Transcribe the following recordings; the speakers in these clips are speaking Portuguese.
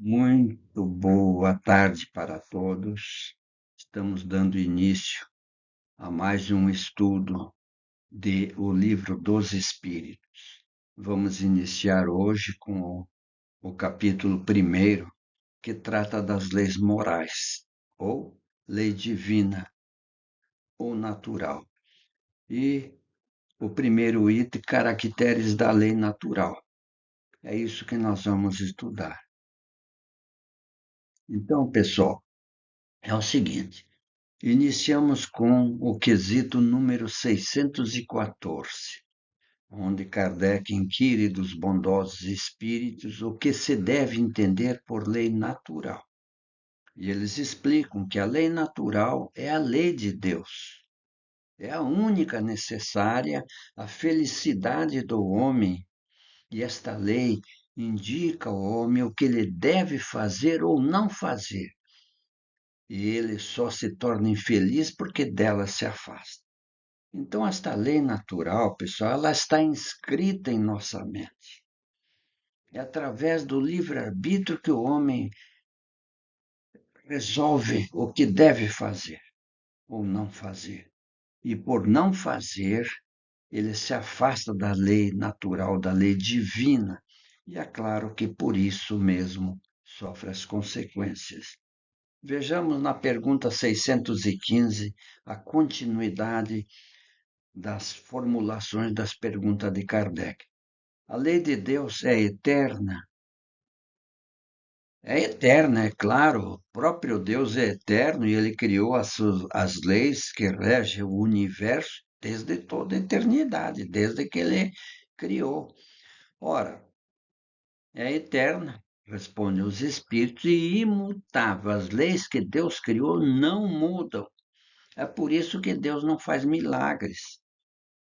Muito boa tarde para todos. Estamos dando início a mais um estudo de O Livro dos Espíritos. Vamos iniciar hoje com o capítulo primeiro, que trata das leis morais, ou lei divina ou natural. E o primeiro item, caracteres da lei natural. É isso que nós vamos estudar. Então, pessoal, é o seguinte. Iniciamos com o quesito número 614, onde Kardec inquire dos bondosos espíritos o que se deve entender por lei natural. E eles explicam que a lei natural é a lei de Deus. É a única necessária à felicidade do homem, e esta lei indica ao homem o que ele deve fazer ou não fazer. E ele só se torna infeliz porque dela se afasta. Então, esta lei natural, pessoal, ela está inscrita em nossa mente. É através do livre-arbítrio que o homem resolve o que deve fazer ou não fazer. E por não fazer, ele se afasta da lei natural, da lei divina. E é claro que por isso mesmo sofre as consequências. Vejamos na pergunta 615 a continuidade das formulações das perguntas de Kardec. A lei de Deus é eterna? É eterna, é claro. O próprio Deus é eterno e ele criou as leis que regem o universo desde toda a eternidade, desde que ele criou. Ora, é eterna, respondem os espíritos, e imutável. As leis que Deus criou não mudam. É por isso que Deus não faz milagres,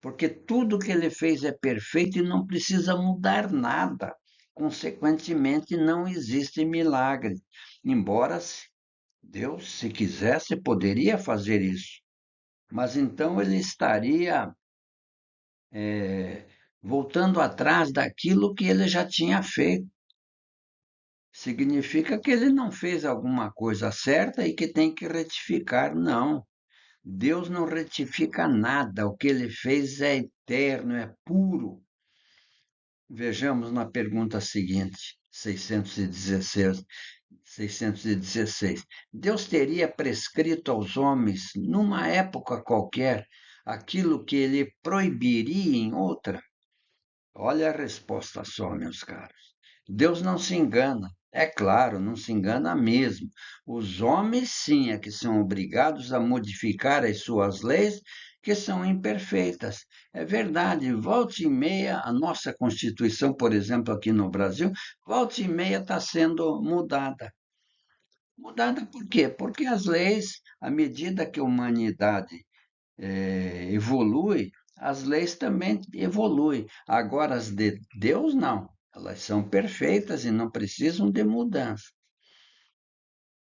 porque tudo que ele fez é perfeito e não precisa mudar nada. Consequentemente, não existe milagre. Embora Deus, se quisesse, poderia fazer isso. Mas então ele estaria voltando atrás daquilo que ele já tinha feito. Significa que ele não fez alguma coisa certa e que tem que retificar. Não. Deus não retifica nada. O que ele fez é eterno, é puro. Vejamos na pergunta seguinte, 616. Deus teria prescrito aos homens, numa época qualquer, aquilo que ele proibiria em outra? Olha a resposta só, meus caros. Deus não se engana. É claro, não se engana mesmo. Os homens, sim, é que são obrigados a modificar as suas leis, que são imperfeitas. É verdade, volta e meia, a nossa Constituição, por exemplo, aqui no Brasil, volta e meia está sendo mudada. Mudada por quê? Porque as leis, à medida que a humanidade evolui, as leis também evoluem. Agora, as de Deus, não. Elas são perfeitas e não precisam de mudança.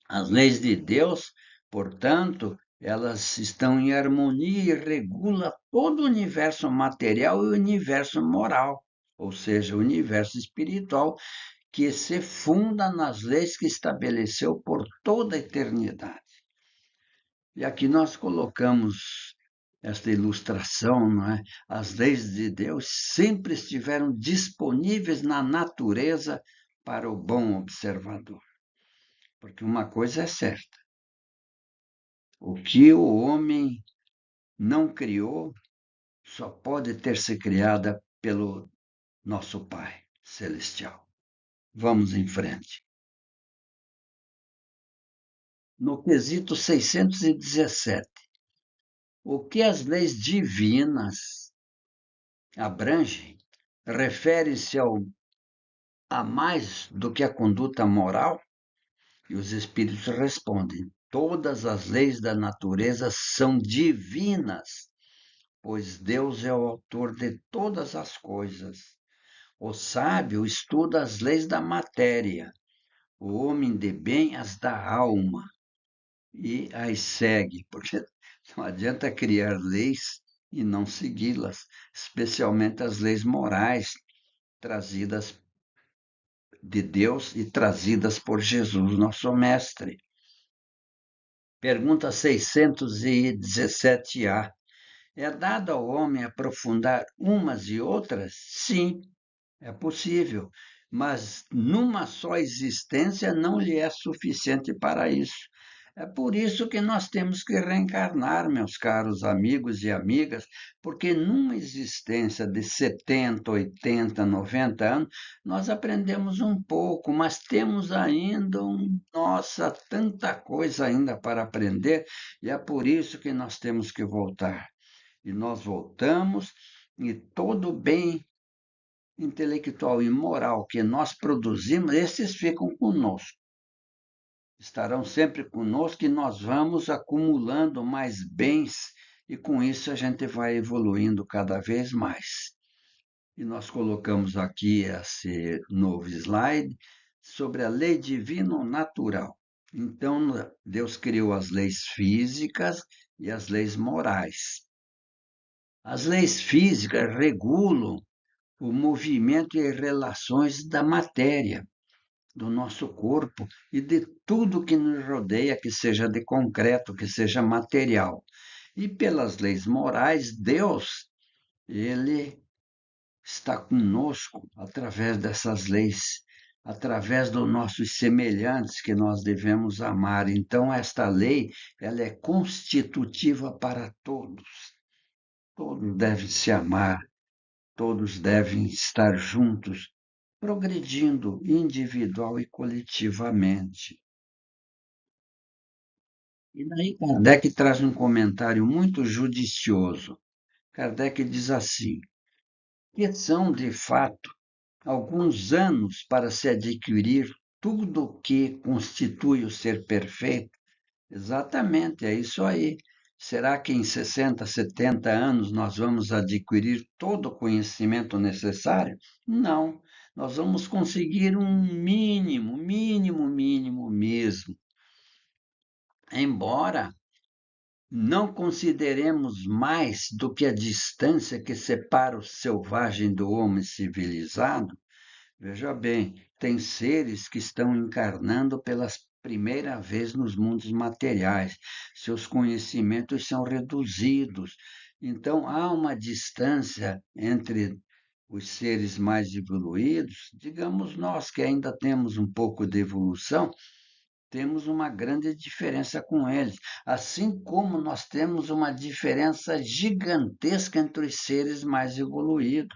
As leis de Deus, portanto, elas estão em harmonia e regulam todo o universo material e o universo moral, ou seja, o universo espiritual, que se funda nas leis que estabeleceu por toda a eternidade. E aqui nós colocamos esta ilustração, não é? As leis de Deus sempre estiveram disponíveis na natureza para o bom observador. Porque uma coisa é certa: o que o homem não criou só pode ter se criada pelo nosso Pai Celestial. Vamos em frente. No quesito 617, o que as leis divinas abrangem refere-se a mais do que a conduta moral? E os espíritos respondem: todas as leis da natureza são divinas, pois Deus é o autor de todas as coisas. O sábio estuda as leis da matéria, o homem de bem as da alma e as segue, porque não adianta criar leis e não segui-las, especialmente as leis morais trazidas de Deus e trazidas por Jesus, nosso Mestre. Pergunta 617A. É dado ao homem aprofundar umas e outras? Sim, é possível, mas numa só existência não lhe é suficiente para isso. É por isso que nós temos que reencarnar, meus caros amigos e amigas, porque numa existência de 70, 80, 90 anos, nós aprendemos um pouco, mas temos ainda, nossa, tanta coisa ainda para aprender, e é por isso que nós temos que voltar. E nós voltamos, e todo o bem intelectual e moral que nós produzimos, esses ficam conosco. Estarão sempre conosco e nós vamos acumulando mais bens e com isso a gente vai evoluindo cada vez mais. E nós colocamos aqui esse novo slide sobre a lei divino-natural. Então, Deus criou as leis físicas e as leis morais. As leis físicas regulam o movimento e as relações da matéria, do nosso corpo e de tudo que nos rodeia, que seja de concreto, que seja material. E pelas leis morais, Deus, ele está conosco através dessas leis, através dos nossos semelhantes que nós devemos amar. Então, esta lei, ela é constitutiva para todos. Todos devem se amar, todos devem estar juntos, progredindo individual e coletivamente. E daí Kardec traz um comentário muito judicioso. Kardec diz assim: que são, de fato, alguns anos para se adquirir tudo o que constitui o ser perfeito? Exatamente, é isso aí. Será que em 60, 70 anos nós vamos adquirir todo o conhecimento necessário? Não, nós vamos conseguir um mínimo, mínimo, mínimo mesmo. Embora não consideremos mais do que a distância que separa o selvagem do homem civilizado, veja bem, tem seres que estão encarnando pela primeira vez nos mundos materiais. Seus conhecimentos são reduzidos. Então, há uma distância entre os seres mais evoluídos, digamos nós que ainda temos um pouco de evolução, temos uma grande diferença com eles, assim como nós temos uma diferença gigantesca entre os seres mais evoluídos.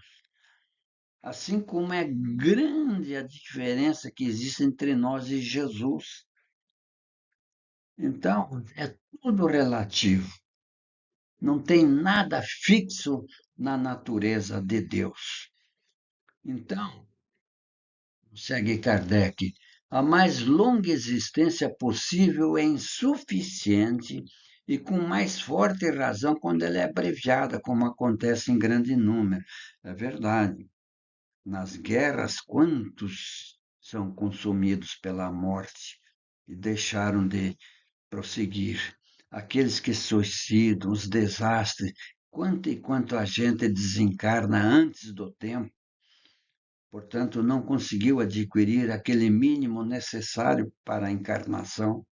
Assim como é grande a diferença que existe entre nós e Jesus. Então, é tudo relativo. Não tem nada fixo na natureza de Deus. Então, segue Kardec, a mais longa existência possível é insuficiente e com mais forte razão quando ela é abreviada, como acontece em grande número. É verdade. Nas guerras, quantos são consumidos pela morte e deixaram de prosseguir? Aqueles que suicidam, os desastres, quanto e quanto a gente desencarna antes do tempo, portanto, não conseguiu adquirir aquele mínimo necessário para a encarnação.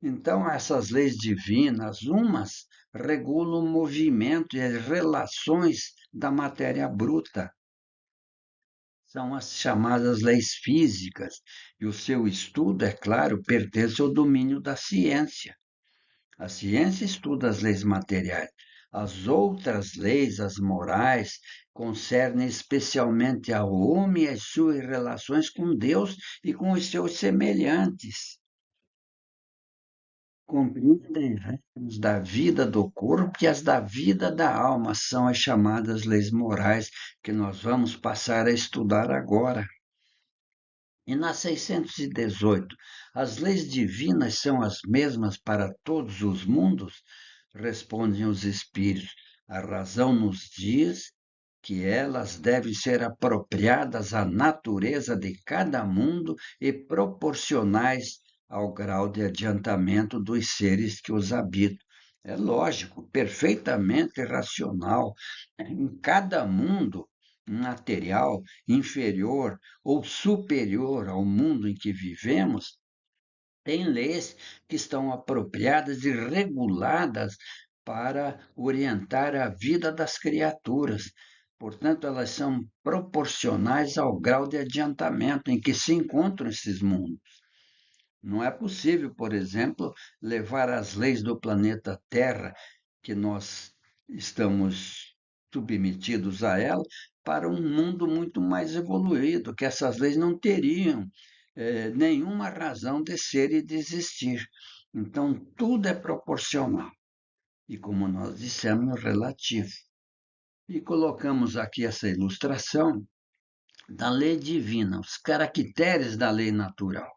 Então, essas leis divinas, umas regulam o movimento e as relações da matéria bruta, são as chamadas leis físicas, e o seu estudo, é claro, pertence ao domínio da ciência. A ciência estuda as leis materiais. As outras leis, as morais, concernem especialmente ao homem e as suas relações com Deus e com os seus semelhantes. Compreendem as regras da vida do corpo e as da vida da alma, são as chamadas leis morais que nós vamos passar a estudar agora. E na 618, as leis divinas são as mesmas para todos os mundos? Respondem os espíritos. A razão nos diz que elas devem ser apropriadas à natureza de cada mundo e proporcionais ao grau de adiantamento dos seres que os habitam. É lógico, perfeitamente racional. Em cada mundo material inferior ou superior ao mundo em que vivemos, tem leis que estão apropriadas e reguladas para orientar a vida das criaturas. Portanto, elas são proporcionais ao grau de adiantamento em que se encontram esses mundos. Não é possível, por exemplo, levar as leis do planeta Terra, que nós estamos submetidos a ela, para um mundo muito mais evoluído, que essas leis não teriam nenhuma razão de ser e de existir. Então, tudo é proporcional e, como nós dissemos, relativo. E colocamos aqui essa ilustração da lei divina, os caracteres da lei natural.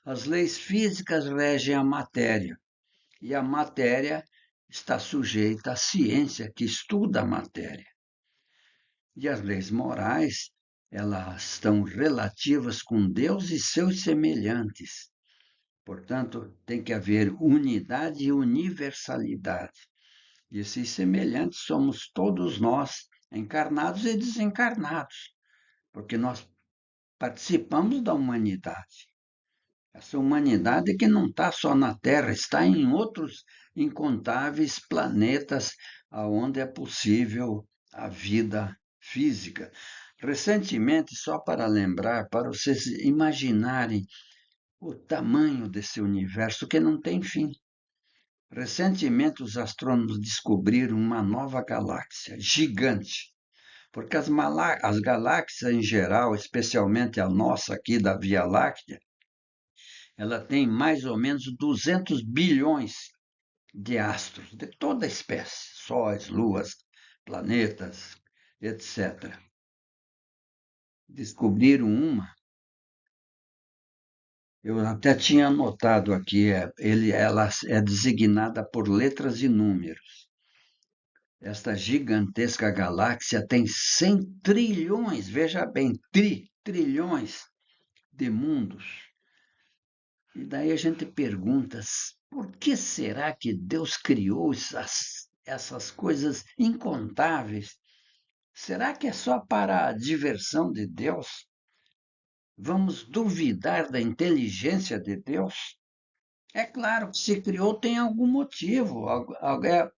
As leis físicas regem a matéria, e a matéria está sujeita à ciência que estuda a matéria. E as leis morais, elas estão relativas com Deus e seus semelhantes. Portanto, tem que haver unidade e universalidade. E esses semelhantes somos todos nós, encarnados e desencarnados, porque nós participamos da humanidade. Essa humanidade que não está só na Terra, está em outros incontáveis planetas onde é possível a vida física. Recentemente, só para lembrar, para vocês imaginarem o tamanho desse universo que não tem fim. Recentemente, os astrônomos descobriram uma nova galáxia gigante, porque as galáxias em geral, especialmente a nossa aqui da Via Láctea, ela tem mais ou menos 200 bilhões de astros, de toda espécie, sóis, luas, planetas, etc. Descobriram uma, eu até tinha anotado aqui, ela é designada por letras e números. Esta gigantesca galáxia tem 100 trilhões, veja bem, trilhões de mundos. E daí a gente pergunta, por que será que Deus criou essas coisas incontáveis? Será que é só para a diversão de Deus? Vamos duvidar da inteligência de Deus? É claro que se criou tem algum motivo,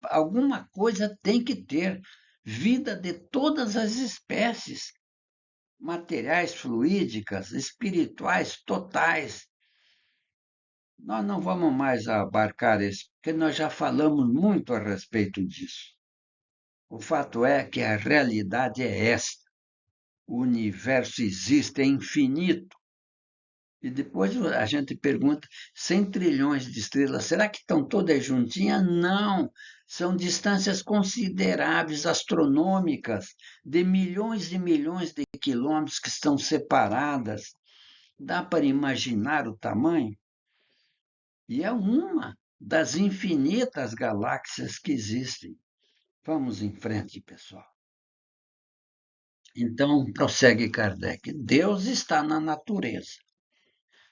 alguma coisa tem que ter. Vida de todas as espécies, materiais, fluídicas, espirituais, totais. Nós não vamos mais abarcar isso, porque nós já falamos muito a respeito disso. O fato é que a realidade é esta. O universo existe, é infinito. E depois a gente pergunta, 100 trilhões de estrelas, será que estão todas juntinhas? Não, são distâncias consideráveis, astronômicas, de milhões e milhões de quilômetros que estão separadas. Dá para imaginar o tamanho? E é uma das infinitas galáxias que existem. Vamos em frente, pessoal. Então, prossegue Kardec: Deus está na natureza,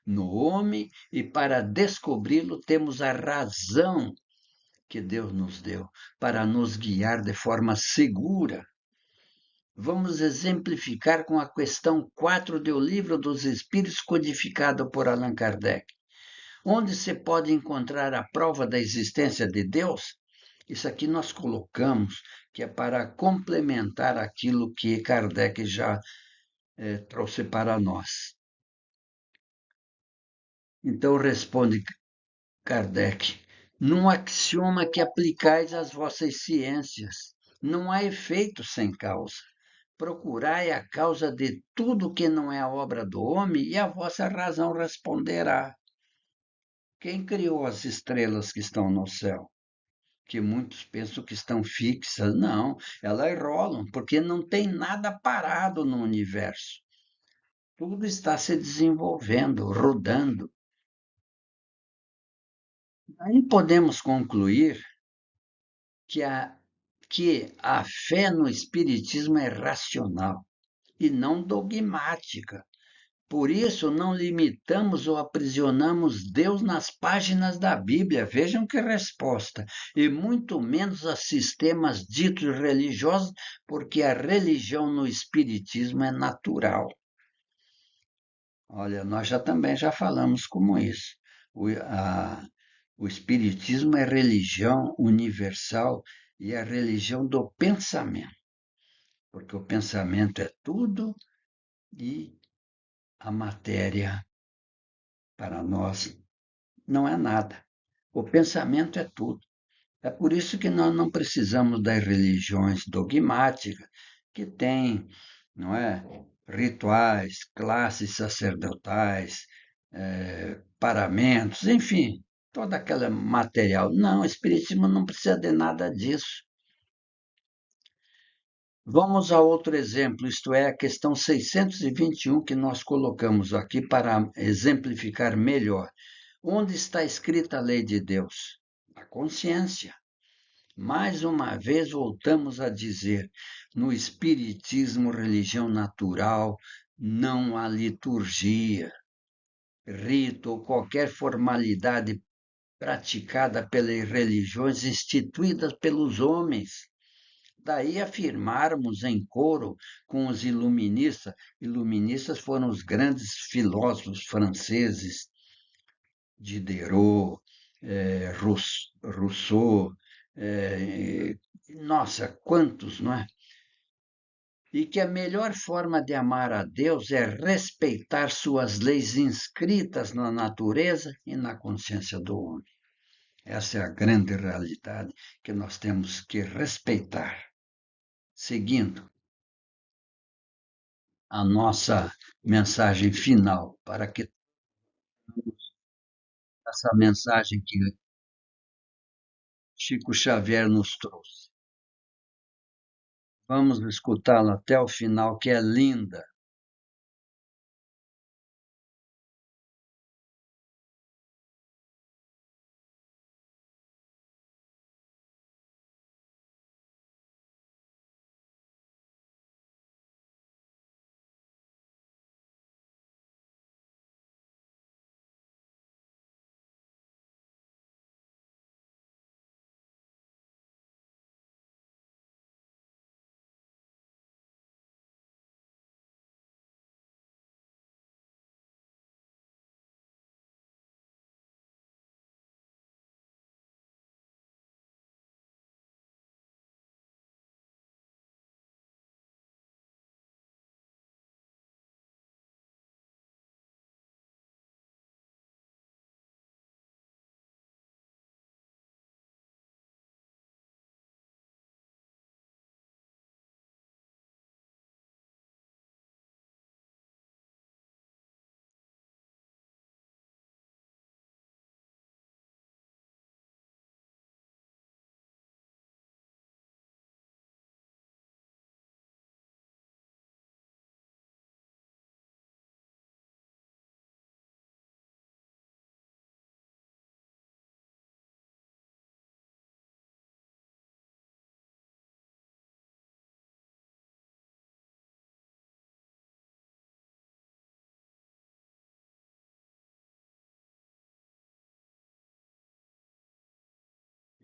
no homem, e para descobri-lo temos a razão que Deus nos deu para nos guiar de forma segura. Vamos exemplificar com a questão 4 do Livro dos Espíritos, codificada por Allan Kardec. Onde se pode encontrar a prova da existência de Deus? Isso aqui nós colocamos, que é para complementar aquilo que Kardec já trouxe para nós. Então responde Kardec: num axioma que aplicais às vossas ciências, não há efeito sem causa. Procurai a causa de tudo que não é a obra do homem e a vossa razão responderá. Quem criou as estrelas que estão no céu? Que muitos pensam que estão fixas. Não, elas rolam, porque não tem nada parado no universo. Tudo está se desenvolvendo, rodando. Aí podemos concluir que a fé no Espiritismo é racional e não dogmática, Por isso, não limitamos ou aprisionamos Deus nas páginas da Bíblia, vejam que resposta, e muito menos a sistemas ditos religiosos, porque a religião no Espiritismo é natural. Olha, nós também já falamos como isso. O Espiritismo é religião universal e é a religião do pensamento, porque o pensamento é tudo e a matéria, para nós, não é nada. O pensamento é tudo. É por isso que nós não precisamos das religiões dogmáticas, que têm, não é, rituais, classes sacerdotais, paramentos, enfim, todo aquele material. Não, o Espiritismo não precisa de nada disso. Vamos a outro exemplo, isto é, a questão 621 que nós colocamos aqui para exemplificar melhor. Onde está escrita a lei de Deus? Na consciência. Mais uma vez voltamos a dizer: no Espiritismo, religião natural, não há liturgia, rito ou qualquer formalidade praticada pelas religiões instituídas pelos homens. Daí afirmarmos em coro com os iluministas. Iluministas foram os grandes filósofos franceses, Diderot, Rousseau, nossa, quantos, não é? E que a melhor forma de amar a Deus é respeitar suas leis inscritas na natureza e na consciência do homem. Essa é a grande realidade que nós temos que respeitar. Seguindo a nossa mensagem final, para que essa mensagem que Chico Xavier nos trouxe. Vamos escutá-la até o final, que é linda.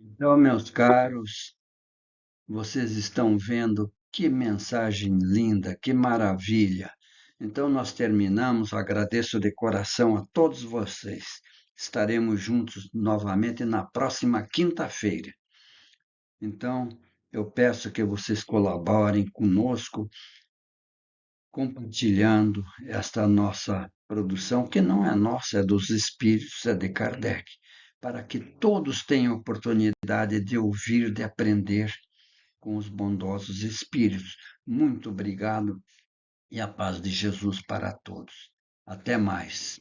Então, meus caros, vocês estão vendo que mensagem linda, que maravilha. Então, nós terminamos. Agradeço de coração a todos vocês. Estaremos juntos novamente na próxima quinta-feira. Então, eu peço que vocês colaborem conosco, compartilhando esta nossa produção, que não é nossa, é dos espíritos, é de Kardec, para que todos tenham oportunidade de ouvir, de aprender com os bondosos espíritos. Muito obrigado e a paz de Jesus para todos. Até mais.